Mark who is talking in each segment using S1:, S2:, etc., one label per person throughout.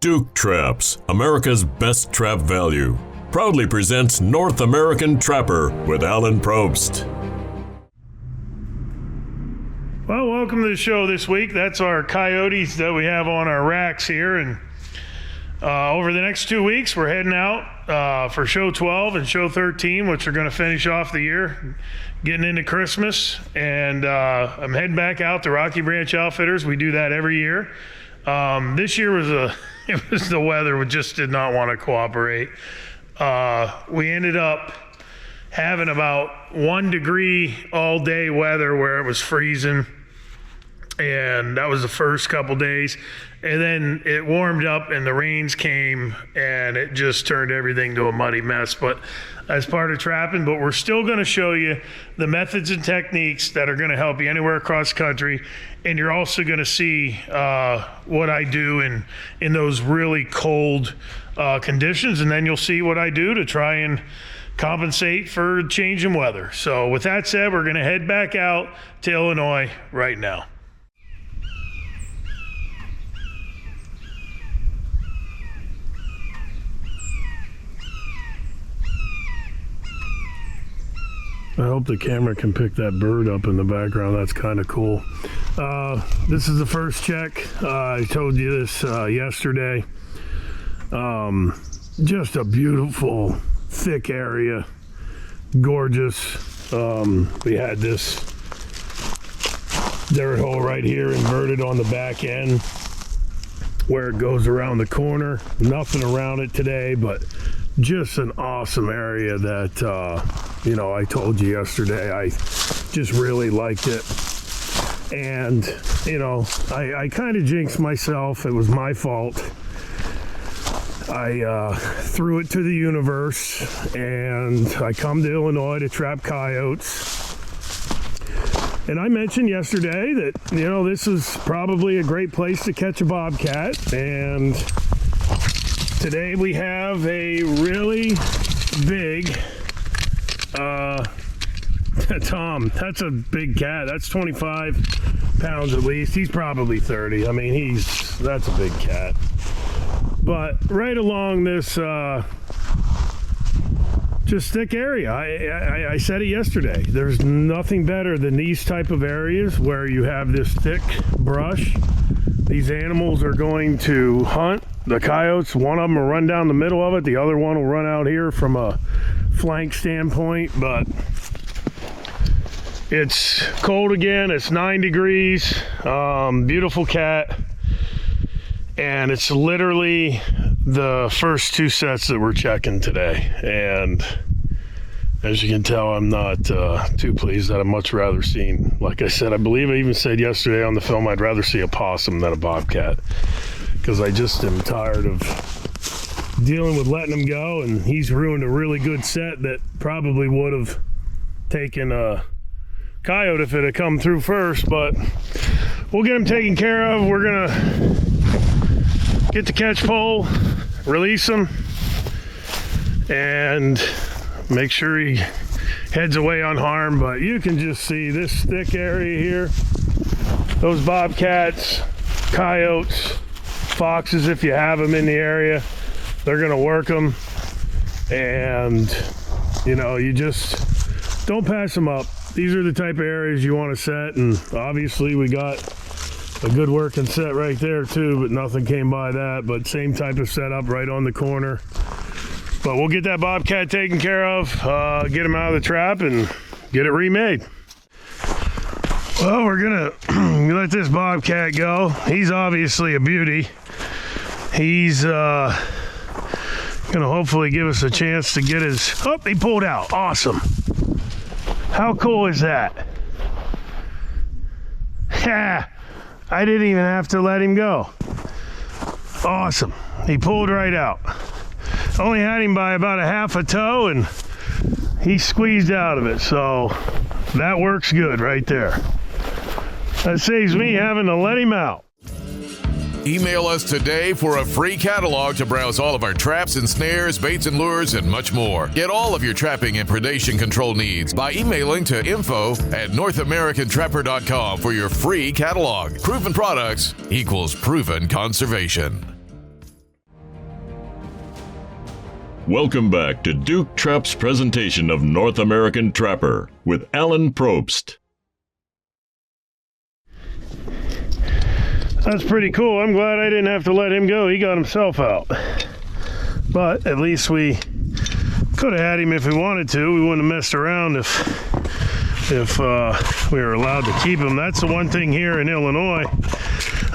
S1: Duke Traps, America's best trap value, proudly presents North American Trapper with Alan Probst.
S2: Well, welcome to the show this week. That's our coyotes that we have on our racks here. And over the next 2 weeks, we're heading out for show 12 and show 13, which are going to finish off the year, getting into Christmas. And I'm heading back out to Rocky Branch Outfitters. We do that every year. This year was the weather just did not want to cooperate. We ended up having about 1 degree all day weather where it was freezing. And that was the first couple days. And then it warmed up and the rains came and it just turned everything to a muddy mess. But as part of trapping, but we're still going to show you the methods and techniques that are going to help you anywhere across the country. And you're also going to see what I do in those really cold conditions. And then you'll see what I do to try and compensate for changing weather. So with that said, we're going to head back out to Illinois right now. I hope the camera can pick that bird up in the background. That's kind of cool. This is the first check. I told you this yesterday. Just a beautiful, thick area. Gorgeous. We had this dirt hole right here inverted on the back end where it goes around the corner. Nothing around it today, but just an awesome area that, I told you yesterday, I just really liked it. And, I kind of jinxed myself. It was my fault. I threw it to the universe, and I come to Illinois to trap coyotes. And I mentioned yesterday that, this is probably a great place to catch a bobcat. And today we have a really big Tom. That's a big cat. That's 25 pounds at least. He's probably 30. I mean, that's a big cat. But right along this just thick area, I said it yesterday, there's nothing better than these type of areas where you have this thick brush. These animals are going to hunt. The coyotes, one of them will run down the middle of it, the other one will run out here from a flank standpoint. But it's cold again. It's 9 degrees. Beautiful cat. And it's literally the first 2 sets that we're checking today. And as you can tell, I'm not too pleased. I'd much rather seen, like I said, I believe I even said yesterday on the film, I'd rather see a possum than a bobcat. Because I just am tired of dealing with letting him go. And he's ruined a really good set that probably would have taken a coyote if it had come through first. But we'll get him taken care of. We're going to get the catch pole, release him, and make sure he heads away unharmed. But you can just see this thick area here. Those bobcats, coyotes, foxes, if you have them in the area, they're going to work them. And, you just don't pass them up. These are the type of areas you want to set. And obviously we got a good working set right there too, but nothing came by that. But same type of setup right on the corner. But we'll get that bobcat taken care of, get him out of the trap and get it remade. Well, we're gonna let this bobcat go. He's obviously a beauty. He's gonna hopefully give us a chance to get his, he pulled out, awesome. How cool is that? Yeah. I didn't even have to let him go. Awesome. He pulled right out. Only had him by about a half a toe and he squeezed out of it. So that works good right there. That saves me having to let him out.
S3: Email us today for a free catalog to browse all of our traps and snares, baits and lures, and much more. Get all of your trapping and predation control needs by emailing to info@NorthAmericanTrapper.com for your free catalog. Proven products equals proven conservation.
S1: Welcome back to Duke Trap's presentation of North American Trapper with Alan Probst.
S2: That's pretty cool. I'm glad I didn't have to let him go. He got himself out. But at least we could have had him if we wanted to. We wouldn't have messed around if we were allowed to keep him. That's the one thing here in Illinois.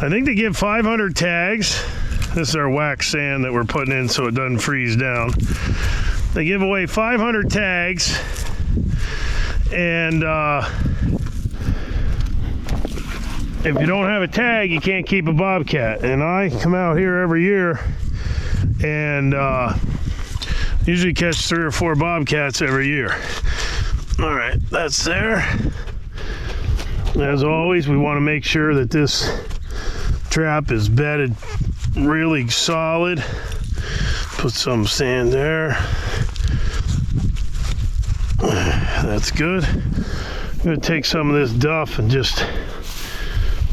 S2: I think they give 500 tags. This is our wax sand that we're putting in so it doesn't freeze down. They give away 500 tags, and if you don't have a tag, you can't keep a bobcat. And I come out here every year and usually catch 3 or 4 bobcats every year. All right, that's there. As always, we want to make sure that this trap is bedded really solid. Put some sand there. That's good. I'm going to take some of this duff and just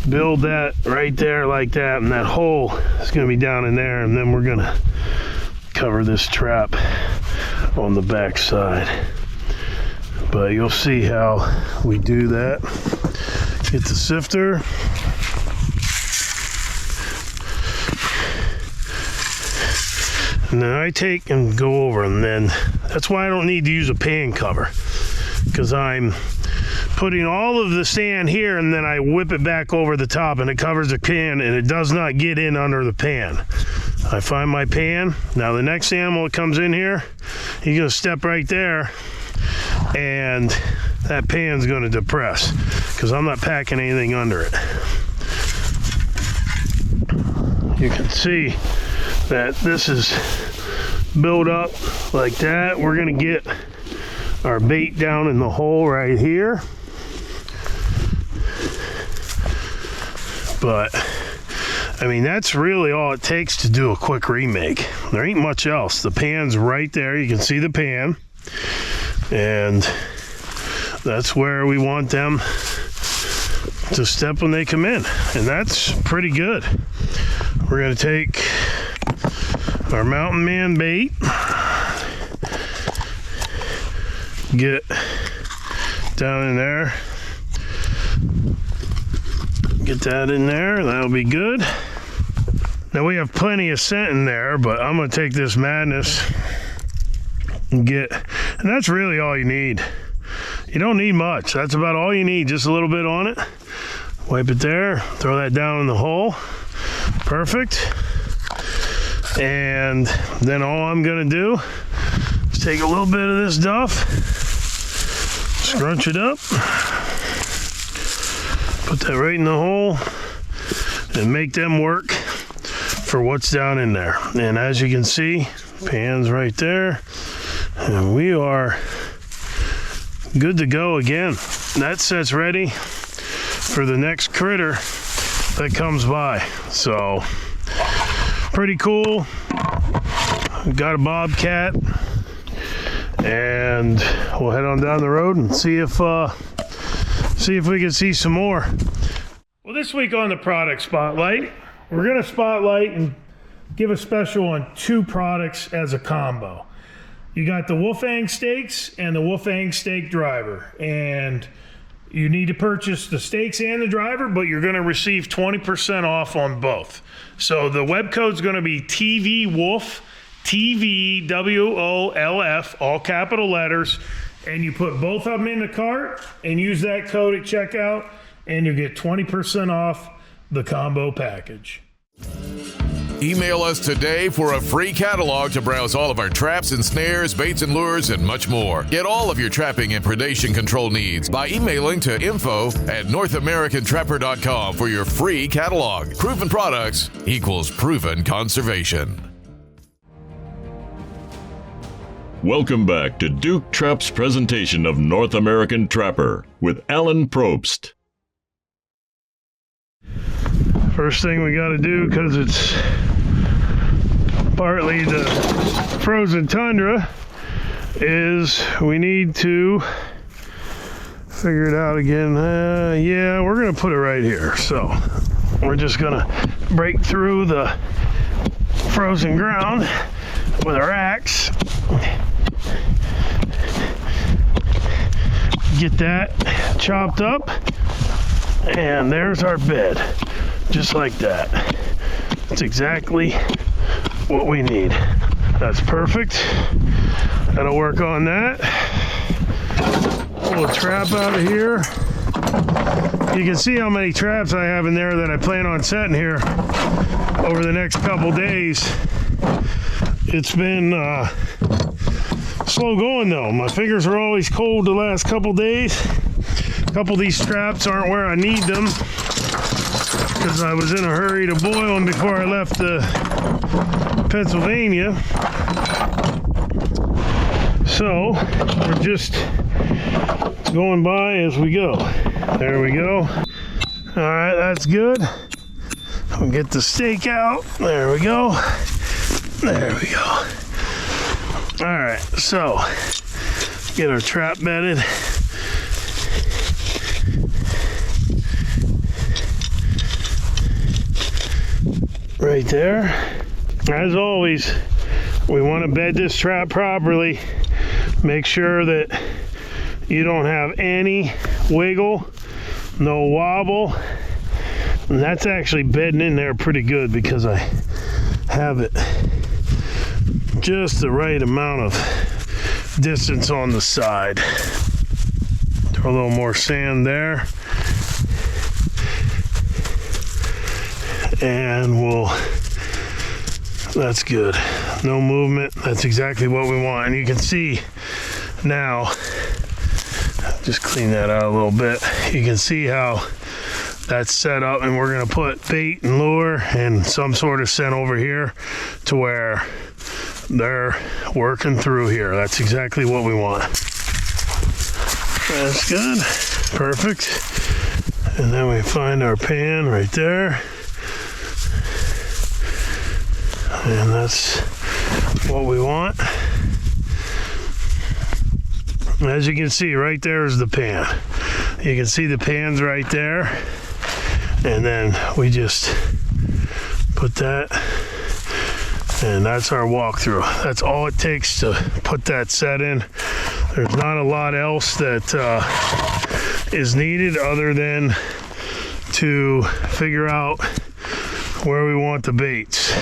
S2: build that right there like that, and that hole is going to be down in there, and then we're going to cover this trap on the back side. But you'll see how we do that. Get the sifter. And then I take and go over, and then that's why I don't need to use a pan cover, because I'm putting all of the sand here and then I whip it back over the top and it covers the pan and it does not get in under the pan. I find my pan. Now the next animal that comes in here, he's gonna step right there and that pan's gonna depress because I'm not packing anything under it. You can see that this is built up like that. We're gonna get our bait down in the hole right here. But I mean, that's really all it takes to do a quick remake. There ain't much else. The pan's right there. You can see the pan, and that's where we want them to step when they come in, and that's pretty good. We're gonna take our mountain man bait, get down in there, get that in there, that'll be good. Now we have plenty of scent in there, but I'm gonna take this madness and and that's really all you need. You don't need much. That's about all you need, just a little bit on it. Wipe it there, throw that down in the hole. Perfect. And then all I'm gonna do is take a little bit of this duff, scrunch it up, put that right in the hole, and make them work for what's down in there. And as you can see, pan's right there, and we are good to go again. That set's ready for the next critter that comes by. So pretty cool. We've got a bobcat, and we'll head on down the road and see if we can see some more. Well, this week on the product spotlight, we're going to spotlight and give a special on 2 products as a combo. You got the Wolfang stakes and the Wolfang stake driver, and you need to purchase the stakes and the driver, but you're going to receive 20% off on both. So the web code is going to be TVWolf, TVWOLF, all capital letters, and you put both of them in the cart and use that code at checkout, and you get 20% off the combo package.
S3: Email us today for a free catalog to browse all of our traps and snares, baits and lures, and much more. Get all of your trapping and predation control needs by emailing to info@NorthAmericanTrapper.com for your free catalog. Proven products equals proven conservation.
S1: Welcome back to Duke Trap's presentation of North American Trapper with Alan Probst.
S2: First thing we got to do, because it's partly the frozen tundra, is we need to figure it out again. Yeah, we're going to put it right here. So we're just going to break through the frozen ground with our axe. Get that chopped up, and there's our bed, just like that. That's exactly what we need. That's perfect. That'll work on that. Pull a trap out of here. You can see how many traps I have in there that I plan on setting here over the next couple days. It's been slow going though. My fingers are always cold the last couple days. A couple of these traps aren't where I need them because I was in a hurry to boil them before I left Pennsylvania. So we're just going by as we go. There we go. All right, that's good. I'll get the stake out. There we go. There we go. All right, so get our trap bedded. Right there. As always, we want to bed this trap properly. Make sure that you don't have any wiggle, no wobble. And that's actually bedding in there pretty good because I have it just the right amount of distance on the side. Throw a little more sand there. And that's good. No movement. That's exactly what we want. And you can see now, just clean that out a little bit. You can see how that's set up, and we're gonna put bait and lure and some sort of scent over here to where they're working through here. That's exactly what we want. That's good. Perfect. And then we find our pan right there. And that's what we want. As you can see, right there is the pan. You can see the pans right there. And then we just put that, and that's our walkthrough. That's all it takes to put that set in. There's not a lot else that is needed other than to figure out where we want the baits.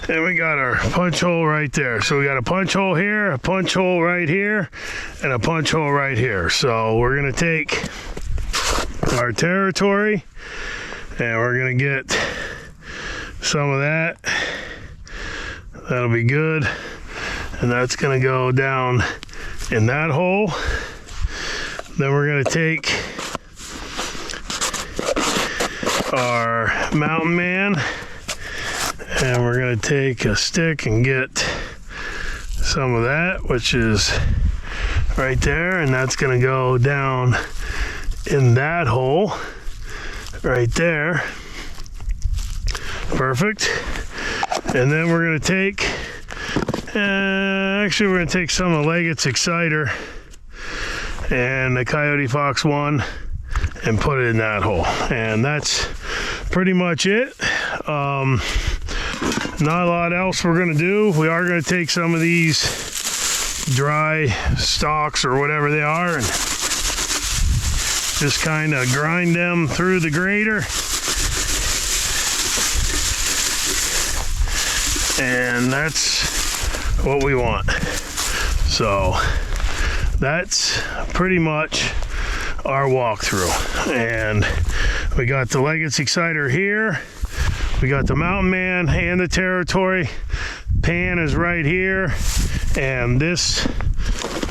S2: And we got our punch hole right there. So we got a punch hole here, a punch hole right here, and a punch hole right here. So we're gonna take our territory and we're gonna get some of that. That'll be good. And that's gonna go down in that hole. Then we're gonna take our mountain man, and we're going to take a stick and get some of that, which is right there, and that's going to go down in that hole right there. Perfect. And then we're going to take, actually we're going to take some of Leggett's Exciter and the Coyote Fox 1 and put it in that hole. And that's pretty much it. Not a lot else we're going to do. We are going to take some of these dry stalks or whatever they are and just kind of grind them through the grater. And that's what we want. So that's pretty much our walkthrough. And we got the Leggett's Exciter here. We got the Mountain Man and the territory. Pan is right here. And this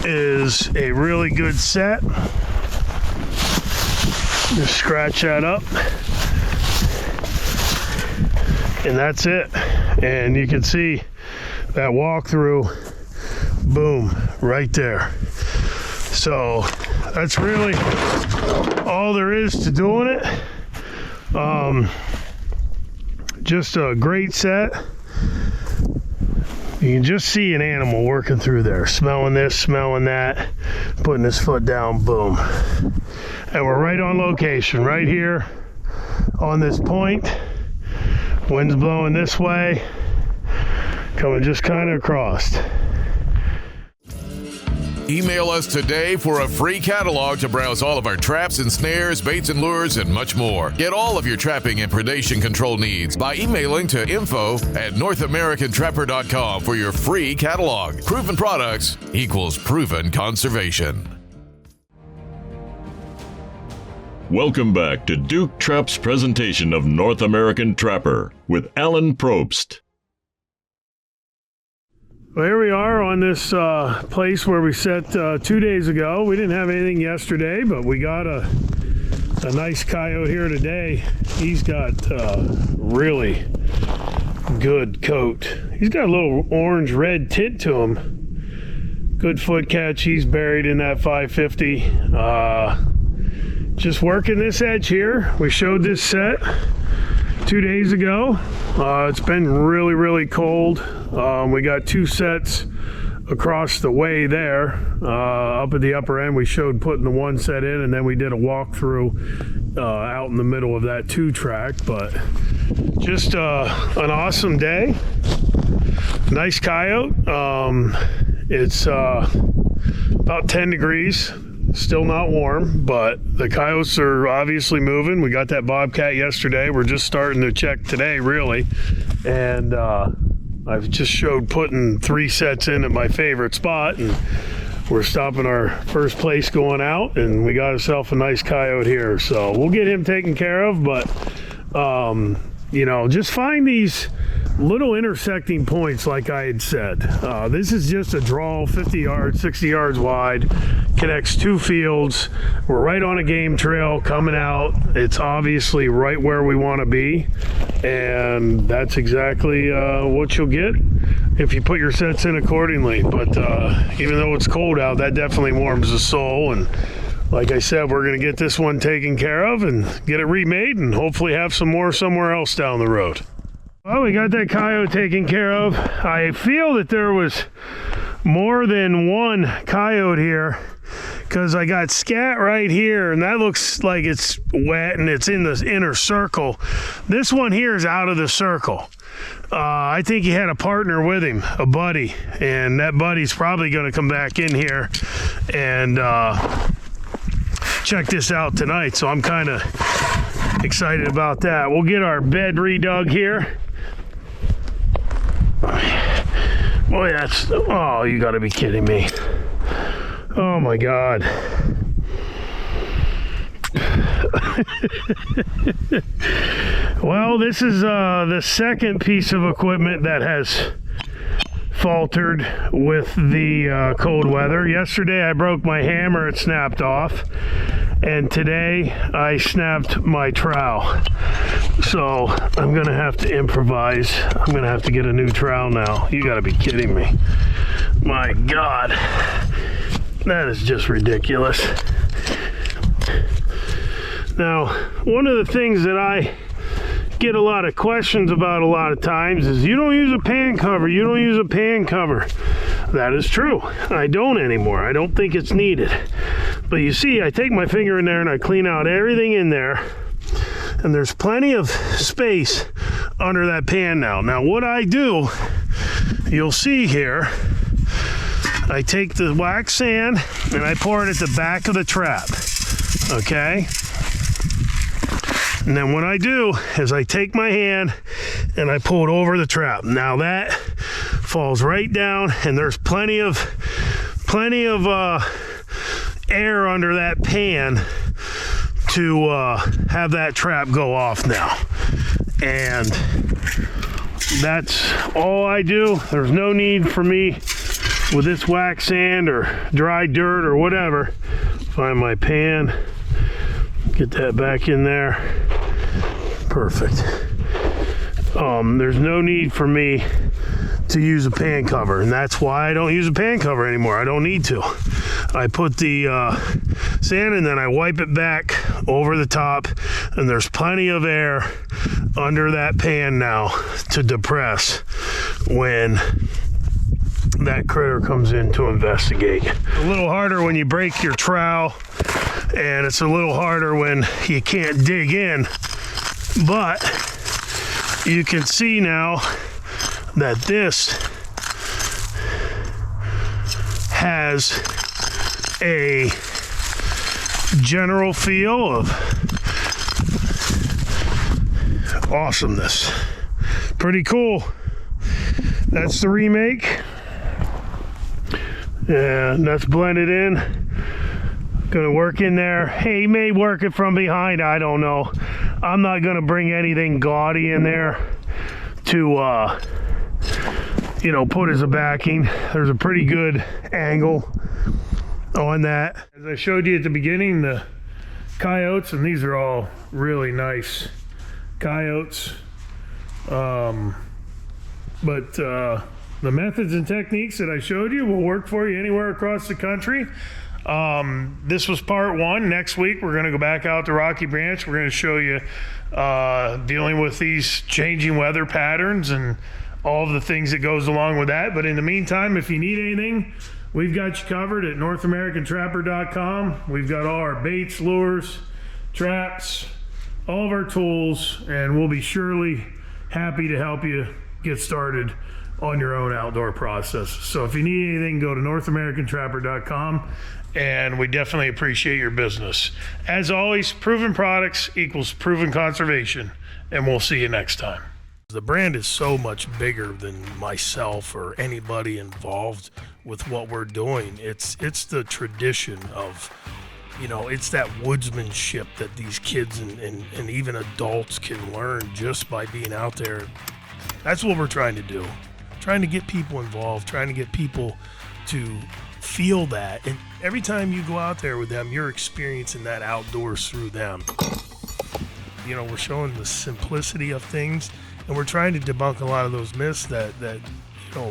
S2: is a really good set. Just scratch that up. And that's it. And you can see that walkthrough, boom, right there. So that's really all there is to doing it. Just a great set. You can just see an animal working through there, smelling this, smelling that, putting his foot down, boom. And we're right on location, right here on this point. Wind's blowing this way, coming just kind of across.
S3: Email us today for a free catalog to browse all of our traps and snares, baits and lures, and much more. Get all of your trapping and predation control needs by emailing to info@NorthAmericanTrapper.com for your free catalog. Proven products equals proven conservation.
S1: Welcome back to Duke Trap's presentation of North American Trapper with Alan Probst.
S2: Well, here we are on this place where we set 2 days ago. We didn't have anything yesterday, but we got a nice coyote here today. He's got really good coat. He's got a little orange-red tint to him. Good foot catch. He's buried in that 550. Just working this edge here. We showed this set 2 days ago. It's been really, really cold. We got 2 sets across the way there. Up at the upper end, we showed putting the 1 set in, and then we did a walkthrough out in the middle of that 2 track. But just an awesome day. Nice coyote. It's about 10 degrees. Still not warm, but the coyotes are obviously moving. We got that Bobcat yesterday. We're just starting to check today, really. And I've just showed putting 3 sets in at my favorite spot, and we're stopping our first place going out, and we got ourselves a nice coyote here. So we'll get him taken care of, but you know, just find these little intersecting points like I had said. This is just a draw, 50 yards, 60 yards wide, connects 2 fields. We're right on a game trail coming out. It's obviously right where we want to be, and that's exactly what you'll get if you put your sets in accordingly. But even though it's cold out, that definitely warms the soul. And like I said, we're going to get this one taken care of and get it remade and hopefully have some more somewhere else down the road. Well, we got that coyote taken care of. I feel that there was more than 1 coyote here because I got scat right here, and that looks like it's wet and it's in the inner circle. This one here is out of the circle. I think he had a partner with him, a buddy, and that buddy's probably going to come back in here and check this out tonight, so I'm kind of excited about that. We'll get our bed redug here. Boy, that's, oh, you gotta be kidding me. Oh my God. Well, this is the second piece of equipment that has faltered with the cold weather. Yesterday I broke my hammer, it snapped off, and today I snapped my trowel. So I'm gonna have to improvise. I'm gonna have to get a new trowel now. You gotta be kidding me. My God, that is just ridiculous. Now, one of the things that I get a lot of questions about a lot of times is you don't use a pan cover, you don't use a pan cover. That is true. I don't anymore. I don't think it's needed. But you see, I take my finger in there and I clean out everything in there, and there's plenty of space under that pan now. Now what I do, you'll see here, I take the wax sand and I pour it at the back of the trap, okay? And then what I do is I take my hand and I pull it over the trap. Now that falls right down, and there's plenty of air under that pan to have that trap go off now. And that's all I do. There's no need for me with this wax sand or dry dirt or whatever. Find my pan, get that back in there. Perfect. There's no need for me to use a pan cover, and that's why I don't use a pan cover anymore. I don't need to. I put the sand and then I wipe it back over the top, and there's plenty of air under that pan now to depress when that critter comes in to investigate. A little harder when you break your trowel, and it's a little harder when you can't dig in, but you can see now that this has a general feel of awesomeness. Pretty cool. That's the remake. And that's blended in. Gonna work in there. Hey, may work it from behind, I don't know. I'm not gonna bring anything gaudy in there to put as a backing. There's a pretty good angle on that. As I showed you at the beginning, the Coyotes, and these are all really nice Coyotes. But the methods and techniques that I showed you will work for you anywhere across the country. This was part one. Next week, we're going to go back out to Rocky Branch. We're going to show you dealing with these changing weather patterns and all of the things that goes along with that. But in the meantime, if you need anything, we've got you covered at NorthAmericanTrapper.com. We've got all our baits, lures, traps, all of our tools, and we'll be surely happy to help you get started on your own outdoor process. So if you need anything, go to NorthAmericanTrapper.com, and we definitely appreciate your business. As always, proven products equals proven conservation, and we'll see you next time. The brand is so much bigger than myself or anybody involved with what we're doing. It's the tradition of, it's that woodsmanship that these kids and even adults can learn just by being out there. That's what we're trying to do. Trying to get people involved, trying to get people to feel that. And every time you go out there with them, you're experiencing that outdoors through them. We're showing the simplicity of things, and we're trying to debunk a lot of those myths that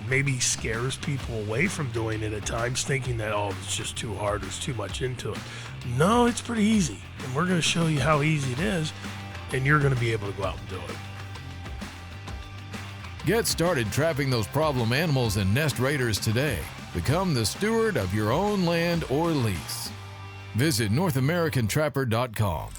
S2: maybe scares people away from doing it at times, thinking that, it's just too hard, there's too much into it. No, it's pretty easy. And we're going to show you how easy it is, and you're going to be able to go out and do it.
S3: Get started trapping those problem animals and nest raiders today. Become the steward of your own land or lease. Visit NorthAmericanTrapper.com.